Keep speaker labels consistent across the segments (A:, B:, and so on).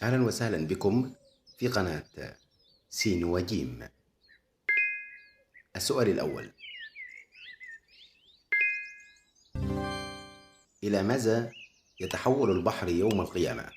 A: أهلا وسهلا بكم في قناة سين وجيم. السؤال الأول: إلى ماذا يتحول البحر يوم القيامة؟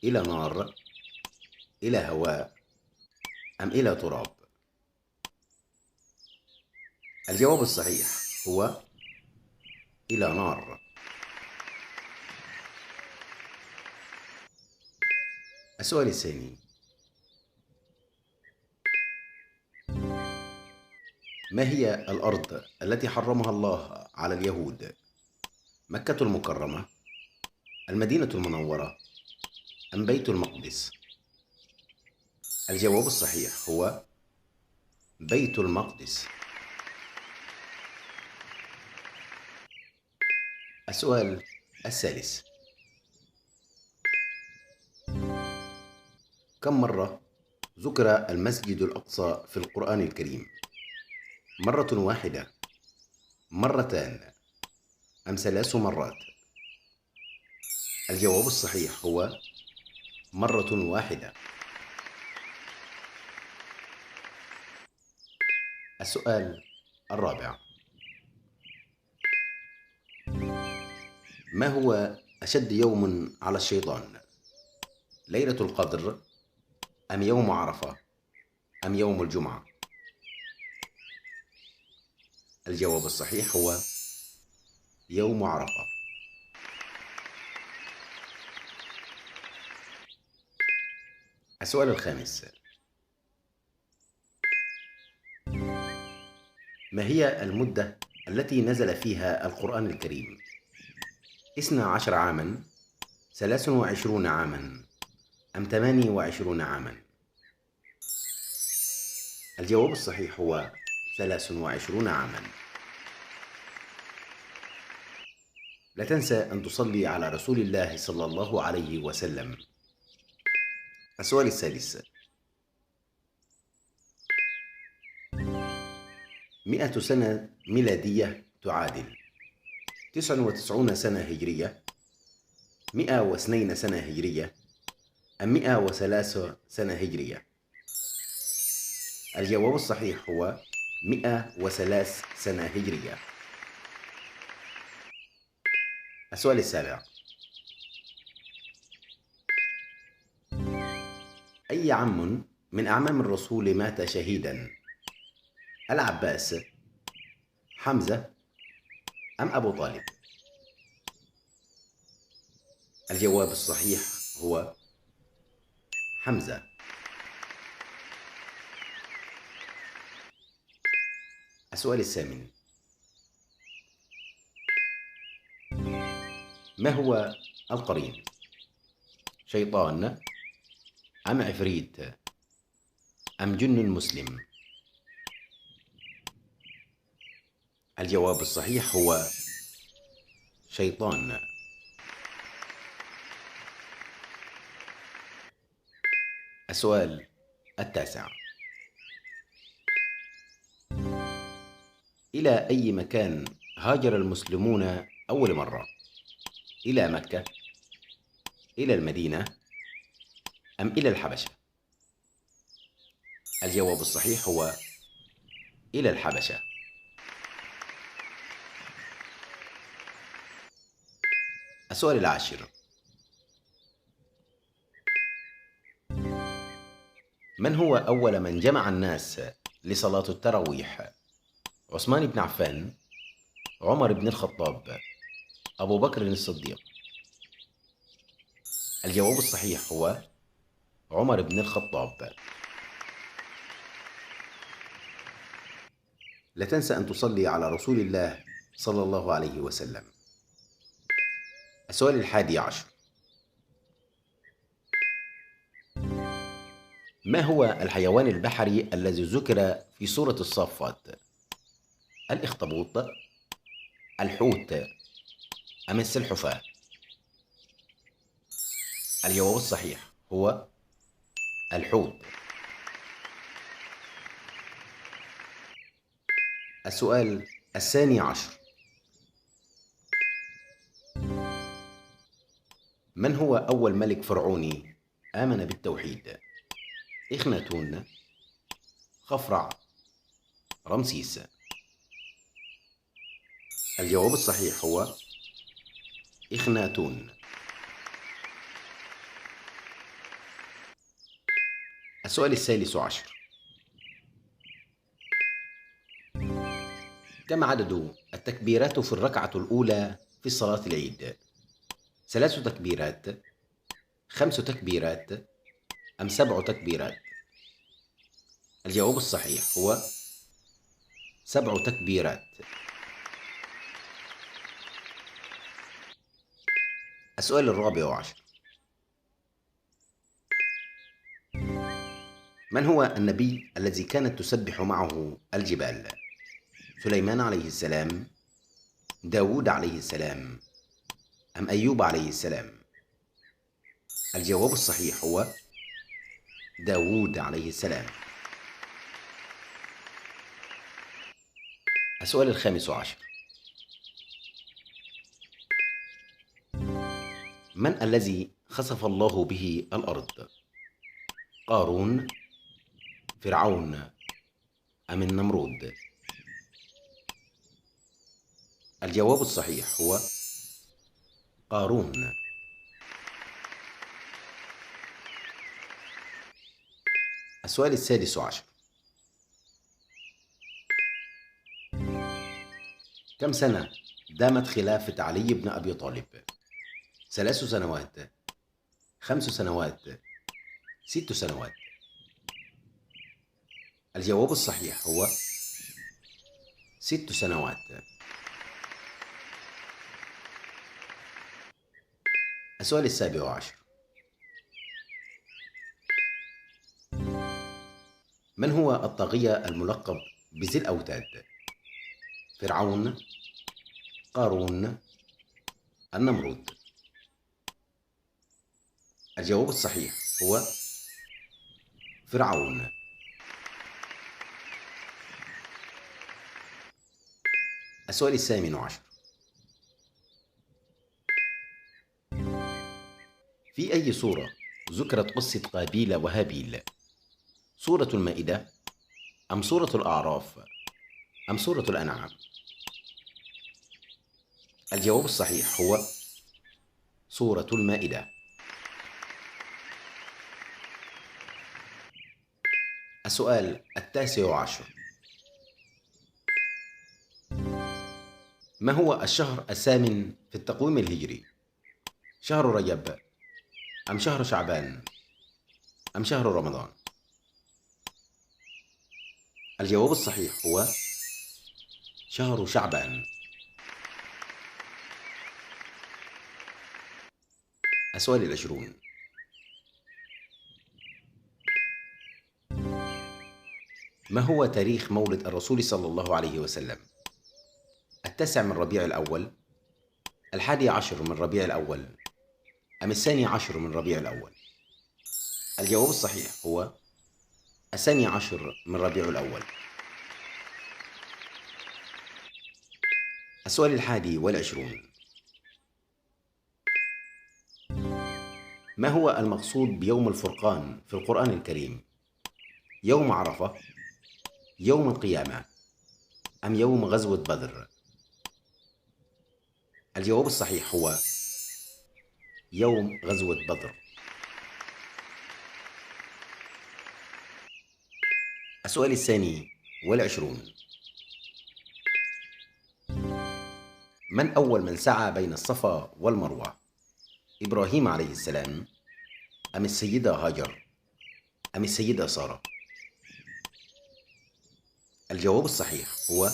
A: إلى نار، إلى هواء، أم إلى تراب؟ الجواب الصحيح هو إلى نار. السؤال الثاني: ما هي الأرض التي حرمها الله على اليهود؟ مكة المكرمة، المدينة المنورة، أم بيت المقدس؟ الجواب الصحيح هو بيت المقدس. السؤال الثالث: كم مرة ذكر المسجد الأقصى في القرآن الكريم؟ مرة واحدة، مرتان، أم 3 مرات؟ الجواب الصحيح هو مرة واحدة. السؤال الرابع: ما هو أشد يوم على الشيطان؟ ليلة القدر، أم يوم عرفة، أم يوم الجمعة؟ الجواب الصحيح هو يوم عرفة. السؤال الخامس: ما هي المدة التي نزل فيها القرآن الكريم؟ 12 عاما، 23 عاما، أم 28 عاما؟ الجواب الصحيح هو 23 عاما. لا تنسى أن تصلي على رسول الله صلى الله عليه وسلم. السؤال السادس: 100 سنة ميلادية تعادل 99 سنة هجرية، 102 سنة هجرية، أم 103 سنة هجرية؟ الجواب الصحيح هو 103 سنة هجرية. السؤال السابع: أي عم من أعمام الرسول مات شهيدا؟ العباس، حمزة، أم أبو طالب؟ الجواب الصحيح هو حمزة. السؤال الثامن: ما هو القرين؟ شيطان، أم عفريت، أم جن مسلم؟ الجواب الصحيح هو شيطان. السؤال التاسع: إلى أي مكان هاجر المسلمون أول مرة؟ إلى مكة، إلى المدينة، أم إلى الحبشة؟ الجواب الصحيح هو إلى الحبشة. السؤال العاشر: من هو أول من جمع الناس لصلاة التراويح؟ عثمان بن عفان، عمر بن الخطاب، أبو بكر الصديق؟ الجواب الصحيح هو عمر بن الخطاب. لا تنسى أن تصلي على رسول الله صلى الله عليه وسلم. السؤال 11: ما هو الحيوان البحري الذي ذكر في سورة الصافات؟ الأخطبوط، الحوت، أم السلحفاة؟ الجواب الصحيح هو الحوت. السؤال 12: من هو أول ملك فرعوني آمن بالتوحيد؟ إخناتون، خفرع، رمسيس. الجواب الصحيح هو إخناتون. السؤال الثالث عشر: كم عدد التكبيرات في الركعة الأولى في صلاة العيد؟ 3 تكبيرات، 5 تكبيرات، أم 7 تكبيرات؟ الجواب الصحيح هو 7 تكبيرات. السؤال الرابع عشر: من هو النبي الذي كانت تسبح معه الجبال؟ سليمان عليه السلام، داود عليه السلام، أم أيوب عليه السلام؟ الجواب الصحيح هو داود عليه السلام. السؤال الخامس عشر: من الذي خسف الله به الأرض؟ قارون، فرعون، أم النمرود؟ الجواب الصحيح هو قارون. السؤال السادس عشر: كم سنة دامت خلافة علي بن أبي طالب؟ 3 سنوات، 5 سنوات، 6 سنوات؟ الجواب الصحيح هو 6 سنوات. السؤال السابع عشر: من هو الطاغية الملقب بذي الأوتاد؟ فرعون، قارون، النمرود؟ الجواب الصحيح هو فرعون. السؤال الثامن عشر: في أي سورة ذكرت قصة قابيل وهابيل؟ سورة المائدة، أم سورة الأعراف، أم سورة الأنعام؟ الجواب الصحيح هو سورة المائدة. السؤال التاسع عشر: ما هو الشهر الثامن في التقويم الهجري؟ شهر رجب، أم شهر شعبان، أم شهر رمضان؟ الجواب الصحيح هو شهر شعبان. السؤال العشرون: ما هو تاريخ مولد الرسول صلى الله عليه وسلم؟ 9 من ربيع الأول، 11 من ربيع الأول، أم 12 من ربيع الأول؟ الجواب الصحيح هو 12 من ربيع الأول. السؤال 21: ما هو المقصود بيوم الفرقان في القرآن الكريم؟ يوم عرفة، يوم القيامة، أم يوم غزوة بدر؟ الجواب الصحيح هو يوم غزوة بدر. السؤال 22: من أول من سعى بين الصفا والمروة؟ إبراهيم عليه السلام، أم السيدة هاجر، أم السيدة سارة؟ الجواب الصحيح هو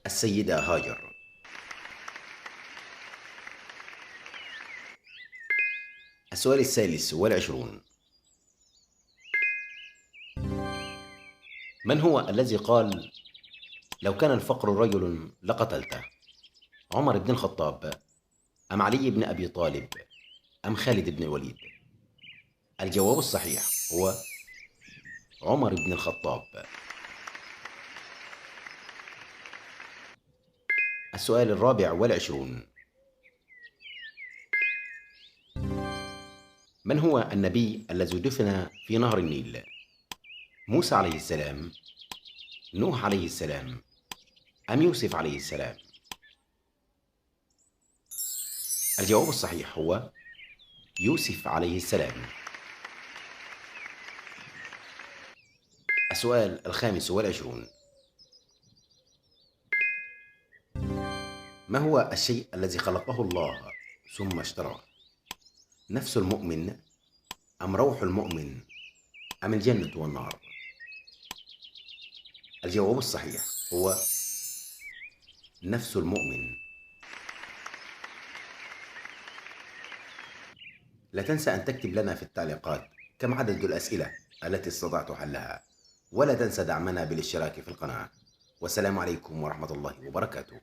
A: السيدة هاجر. السؤال 23: من هو الذي قال لو كان الفقر رجل لقتلته؟ عمر بن الخطاب، أم علي بن أبي طالب، أم خالد بن الوليد؟ الجواب الصحيح هو عمر بن الخطاب. السؤال 24: من هو النبي الذي دفن في نهر النيل؟ موسى عليه السلام، نوح عليه السلام، أم يوسف عليه السلام؟ الجواب الصحيح هو يوسف عليه السلام. السؤال 25: ما هو الشيء الذي خلقه الله ثم اشتراه؟ نفس المؤمن، أم روح المؤمن، أم الجنة والنار؟ الجواب الصحيح هو نفس المؤمن. لا تنسى أن تكتب لنا في التعليقات كم عدد الأسئلة التي استطعت حلها، ولا تنسى دعمنا بالاشتراك في القناة. والسلام عليكم ورحمة الله وبركاته.